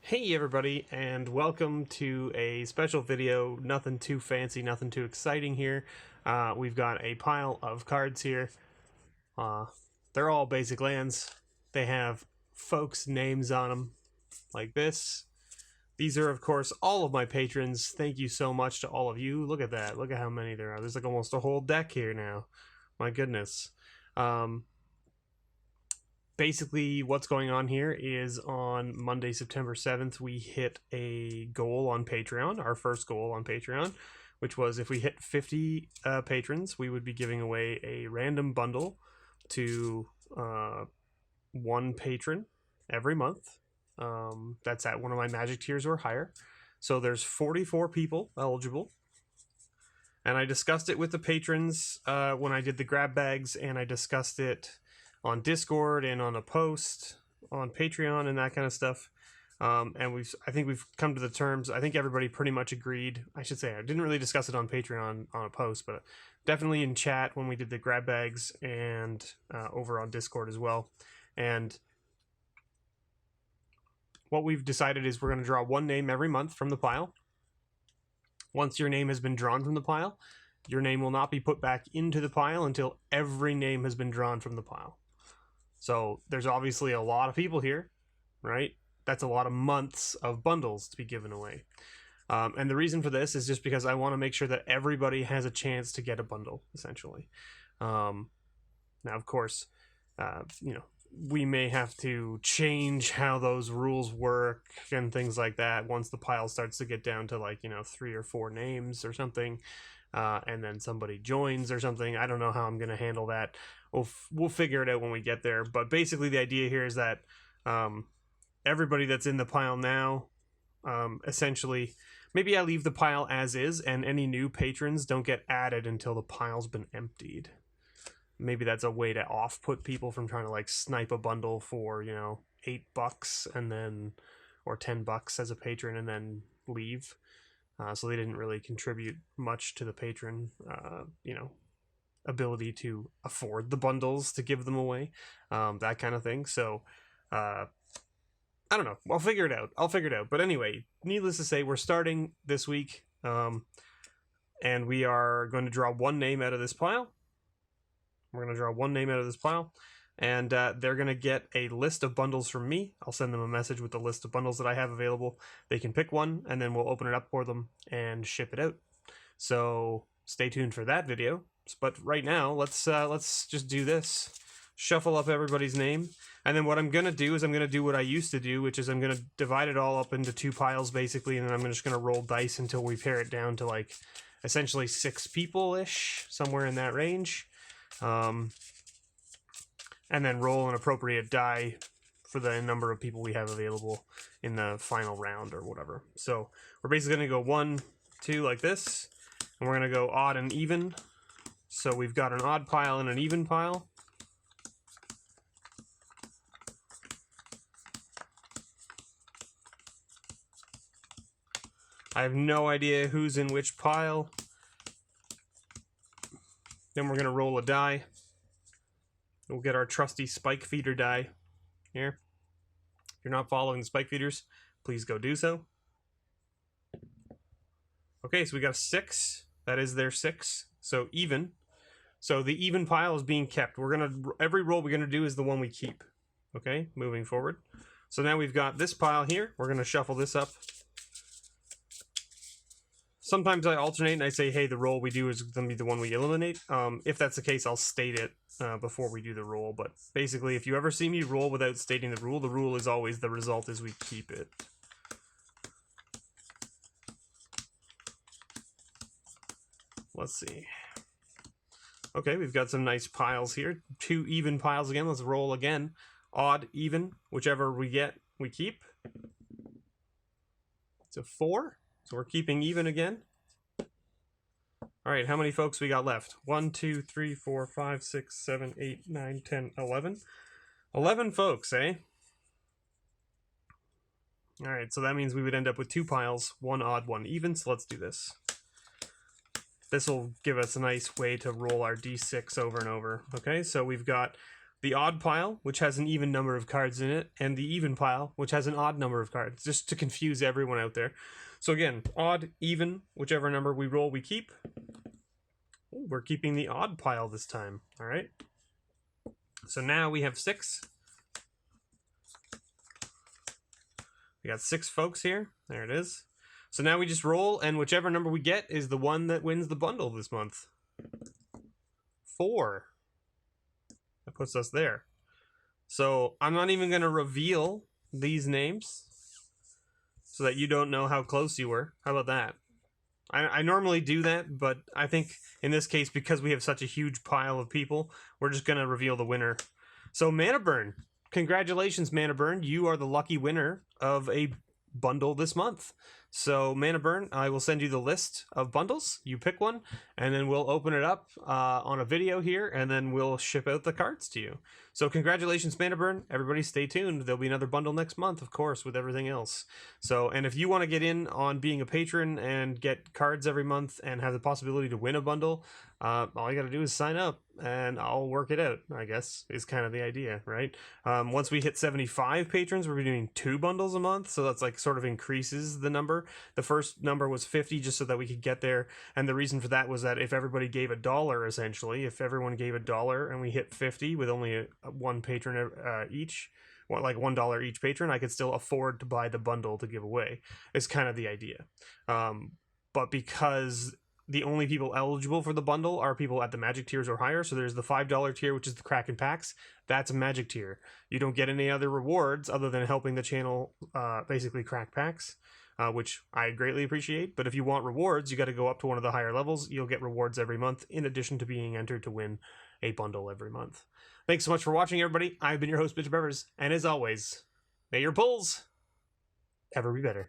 Hey everybody, and welcome to a special video. Nothing too fancy, nothing too exciting here. We've got a pile of cards here. They're all basic lands. They have folks' names on them, like this. These are, of course, all of my patrons. Thank you so much to all of you. Look at that. Look at how many there are. There's like almost a whole deck here now. My goodness. Basically, what's going on here is on Monday, September 7th, we hit a goal on Patreon, our first goal on Patreon, which was if we hit 50 patrons, we would be giving away a random bundle to one patron every month. That's at one of my magic tiers or higher. So there's 44 people eligible. And I discussed it with the patrons when I did the grab bags, and I discussed it on Discord and on a post on Patreon and that kind of stuff. And I think we've come to the terms. I think everybody pretty much agreed. I should say I didn't really discuss it on Patreon on a post, but definitely in chat when we did the grab bags and over on Discord as well. And what we've decided is we're going to draw one name every month from the pile. Once your name has been drawn from the pile, your name will not be put back into the pile until every name has been drawn from the pile. So there's obviously a lot of people here, right? That's a lot of months of bundles to be given away. And the reason for this is just because I want to make sure that everybody has a chance to get a bundle, essentially. Now, of course, we may have to change how those rules work and things like that once the pile starts to get down to 3 or 4 names or something. And then somebody joins or something. I don't know how I'm going to handle that. We'll figure it out when we get there. But basically the idea here is that everybody that's in the pile now, essentially, maybe I leave the pile as is, and any new patrons don't get added until the pile's been emptied. Maybe that's a way to off-put people from trying to snipe a bundle for, $8 and then, or $10 as a patron and then leave. So they didn't really contribute much to the patron, ability to afford the bundles to give them away, that kind of thing. So, I don't know. I'll figure it out. But anyway, needless to say, we're starting this week, and we are going to draw one name out of this pile. And they're going to get a list of bundles from me. I'll send them a message with the list of bundles that I have available. They can pick one, and then we'll open it up for them and ship it out. So stay tuned for that video. But right now, let's just do this. Shuffle up everybody's name. And then what I'm going to do is I'm going to do what I used to do, which is I'm going to divide it all up into 2 piles, basically, and then I'm just going to roll dice until we pare it down to, essentially 6 people-ish, somewhere in that range. And then roll an appropriate die for the number of people we have available in the final round or whatever. So we're basically going to go 1, 2 like this, and we're going to go odd and even. So we've got an odd pile and an even pile. I have no idea who's in which pile. Then we're going to roll a die. We'll get our trusty spike feeder die here. If you're not following the spike feeders, please go do so. Okay, so we got a 6. That is their 6. So even. So the even pile is being kept. Every roll we're gonna do is the one we keep. Okay, moving forward. So now we've got this pile here. We're gonna shuffle this up. Sometimes I alternate and I say, hey, the roll we do is going to be the one we eliminate. If that's the case, I'll state it before we do the roll. But basically, if you ever see me roll without stating the rule is always the result is we keep it. Let's see. Okay, we've got some nice piles here. 2 even piles again. Let's roll again. Odd, even, whichever we get, we keep. It's a 4. So we're keeping even again. All right, how many folks we got left? 1, 2, 3, 4, 5, 6, 7, 8, 9, 10, 11. 11 folks, eh? All right, so that means we would end up with 2 piles, 1 odd, 1 even. So let's do this. This will give us a nice way to roll our d6 over and over. Okay, so we've got the odd pile, which has an even number of cards in it, and the even pile, which has an odd number of cards, just to confuse everyone out there. So again, odd, even, whichever number we roll, we keep. Ooh, we're keeping the odd pile this time. All right. So now we have 6. We got 6 folks here. There it is. So now we just roll, and whichever number we get is the one that wins the bundle this month. 4. That puts us there. So I'm not even going to reveal these names so that you don't know how close you were. How about that? I normally do that, but I think in this case, because we have such a huge pile of people, we're just going to reveal the winner. So Mana Burn. Congratulations, Mana Burn. You are the lucky winner of a bundle this month. So Mana Burn, I will send you the list of bundles. You pick one, and then we'll open it up on a video here, and then we'll ship out the cards to you. So congratulations, Mana Burn. Everybody stay tuned. There'll be another bundle next month, of course, with everything else. So, and if you want to get in on being a patron and get cards every month and have the possibility to win a bundle, all you got to do is sign up, and I'll work it out, I guess, is kind of the idea, right? Once we hit 75 patrons, we're doing 2 bundles a month, so that's like sort of increases the number. The first number was 50 just so that we could get there, and the reason for that was that if everybody gave $1, essentially, if everyone gave $1 and we hit 50 with only one patron each, well, like $1 each patron, I could still afford to buy the bundle to give away, is kind of the idea. But because the only people eligible for the bundle are people at the Magic tiers or higher, so there's the $5 tier, which is the Kraken packs. That's a Magic tier. You don't get any other rewards other than helping the channel basically crack packs, which I greatly appreciate. But if you want rewards, you got to go up to one of the higher levels. You'll get rewards every month, in addition to being entered to win a bundle every month. Thanks so much for watching, everybody. I've been your host, MrBevers, and as always, may your pulls ever be better.